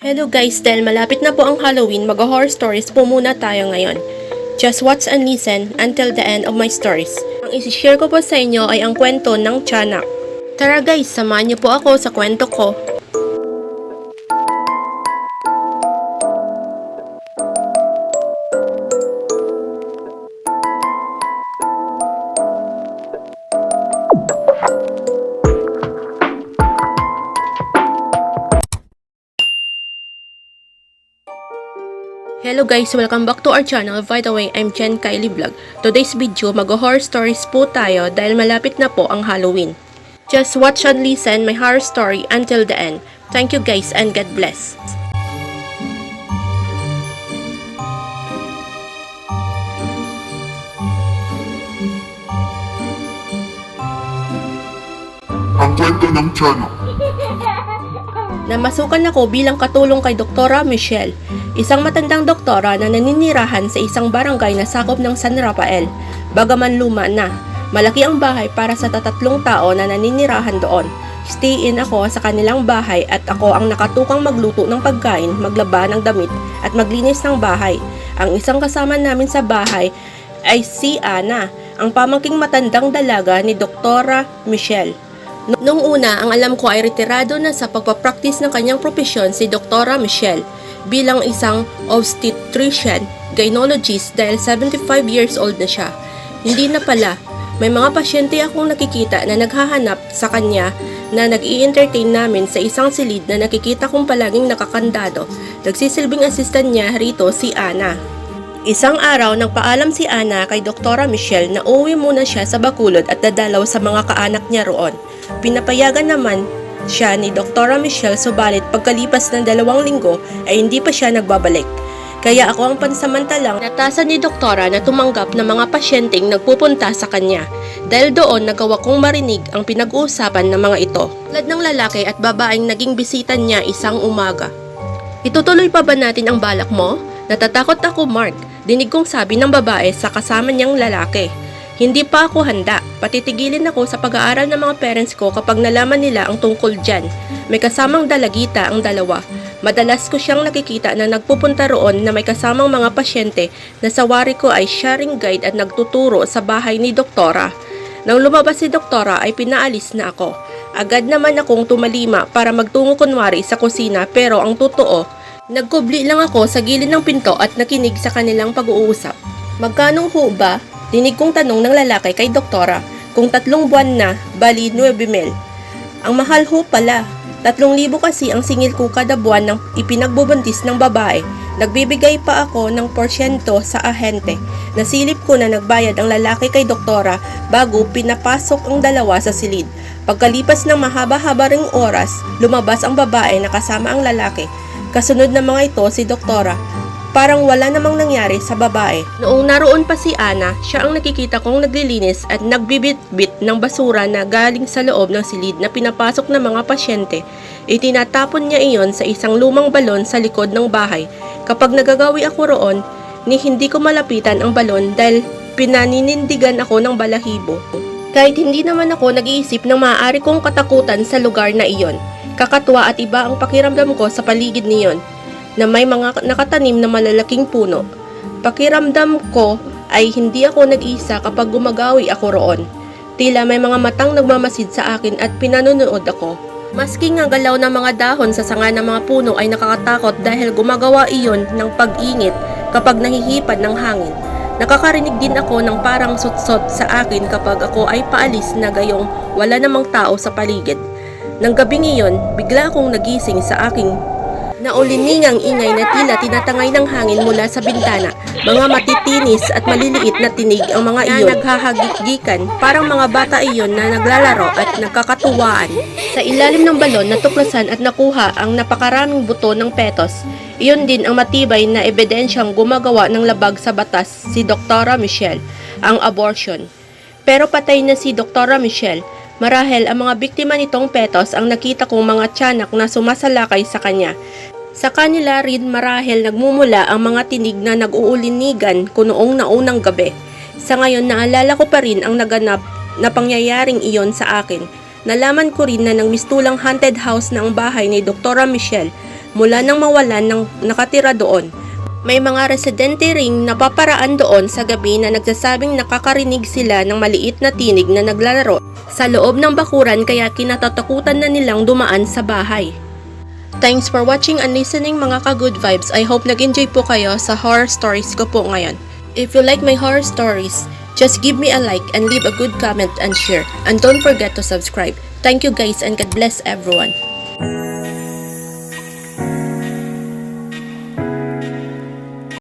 Hello guys, dahil malapit na po ang Halloween, mag-horror stories po muna tayo ngayon. Just watch and listen until the end of my stories. Ang isi-share ko po sa inyo ay ang kwento ng tiyanak. Tara guys, samahan niyo po ako sa kwento ko. Hello guys, welcome back to our channel. By the way, I'm Jen Kylie Vlog. Today's video, mag-horror stories po tayo dahil malapit na po ang Halloween. Just watch and listen my horror story until the end. Thank you guys and God bless. Ang kwento ng tiyanak. Namasukan ako bilang katulong kay Doktora Michelle, isang matandang doktora na naninirahan sa isang barangay na sakop ng San Rafael. Bagaman luma na, malaki ang bahay para sa 3 tao na naninirahan doon. Stay in ako sa kanilang bahay at ako ang nakatukang magluto ng pagkain, maglaba ng damit at maglinis ng bahay. Ang isang kasama namin sa bahay ay si Ana, ang pamangking matandang dalaga ni Doktora Michelle. Nung una, ang alam ko ay retirado na sa pagpapractice ng kanyang propesyon si Doktora Michelle bilang isang obstetrician, gynecologist dahil 75 years old na siya. Hindi na pala, may mga pasyente akong nakikita na naghahanap sa kanya na nag-i-entertain namin sa isang silid na nakikita kong palaging nakakandado. Nagsisilbing assistant niya rito si Ana. Isang araw, nagpaalam si Ana kay Doktora Michelle na uuwi muna siya sa Bacolod at dadalaw sa mga kaanak niya roon. Pinapayagan naman siya ni Doktora Michelle, subalit pagkalipas ng 2 linggo ay hindi pa siya nagbabalik. Kaya ako ang pansamantalang natasan ni Doktora na tumanggap ng mga pasyenteng nagpupunta sa kanya. Dahil doon nagawa kong marinig ang pinag-uusapan ng mga ito. Tulad ng lalaki at babaeng naging bisita niya isang umaga. Itutuloy pa ba natin ang balak mo? Natatakot ako, Mark. Dinig kong sabi ng babae sa kasama niyang lalaki. Hindi pa ako handa. Patitigilin ako sa pag-aaral ng mga parents ko kapag nalaman nila ang tungkol dyan. May kasamang dalagita ang dalawa. Madalas ko siyang nakikita na nagpupunta roon na may kasamang mga pasyente na sa wari ko ay sharing guide at nagtuturo sa bahay ni Doktora. Nang lumabas si Doktora ay pinaalis na ako. Agad naman akong tumalima para magtungo kunwari sa kusina, pero ang totoo, nagkubli lang ako sa gilid ng pinto at nakinig sa kanilang pag-uusap. Magkano ho ba? Dinig kong tanong ng lalaki kay Doktora. Kung 3 buwan na, bali 9,000. Ang mahal ho pala. 3,000 kasi ang singil ko kada buwan ng ipinagbubuntis ng babae. Nagbibigay pa ako ng porsyento sa ahente. Nasilip ko na nagbayad ang lalaki kay Doktora bago pinapasok ang dalawa sa silid. Pagkalipas ng mahaba-haba ring oras, lumabas ang babae na kasama ang lalaki. Kasunod ng mga ito si Doktora. Parang wala namang nangyari sa babae. Noong naroon pa si Ana, siya ang nakikita kong naglilinis at nagbibit-bit ng basura na galing sa loob ng silid na pinapasok ng mga pasyente. Itinatapon niya iyon sa isang lumang balon sa likod ng bahay. Kapag nagagawi ako roon, hindi ko malapitan ang balon dahil pinaninindigan ako ng balahibo. Kahit hindi naman ako nag-iisip ng maaari kong katakutan sa lugar na iyon. Kakatwa at iba ang pakiramdam ko sa paligid niyon, na may mga nakatanim na malalaking puno. Pakiramdam ko ay hindi ako nag-isa kapag gumagawi ako roon. Tila may mga matang nagmamasid sa akin at pinanonood ako. Maski nga galaw ng mga dahon sa sanga ng mga puno ay nakakatakot dahil gumagawa iyon ng pag-ingit kapag nahihipad ng hangin. Nakakarinig din ako ng parang sutsot sa akin kapag ako ay paalis na gayong wala namang tao sa paligid. Nang gabing iyon, bigla akong nagising sa aking nauliningang ingay na tila tinatangay ng hangin mula sa bintana. Mga matitinis at maliliit na tinig ang mga iyon na naghahagik-gikan, parang mga bata iyon na naglalaro at nagkakatuwaan. Sa ilalim ng balon natuklasan at nakuha ang napakaraming buto ng petos. Iyon din ang matibay na ebidensyang gumagawa ng labag sa batas si Doktora Michelle, ang abortion. Pero patay na si Doktora Michelle. Marahil ang mga biktima nitong petos ang nakita kong mga tiyanak na sumasalakay sa kanya. Sa kanila rin marahil nagmumula ang mga tinig na nag-uulinigan ko noong naunang gabi. Sa ngayon naalala ko pa rin ang naganap na pangyayaring iyon sa akin. Nalaman ko rin na nang mistulang haunted house na ang bahay ni Doktora Michelle. mula nang mawalan ng nakatira doon. May mga residente ring napaparaan doon sa gabi na nagsasabing nakakarinig sila ng maliit na tinig na naglalaro sa loob ng bakuran kaya kinatatakutan na nilang dumaan sa bahay. Thanks for watching and listening mga ka-good vibes. I hope nag-enjoy po kayo sa horror stories ko po ngayon. If you like my horror stories, just give me a like and leave a good comment and share. And don't forget to subscribe. Thank you guys and God bless everyone.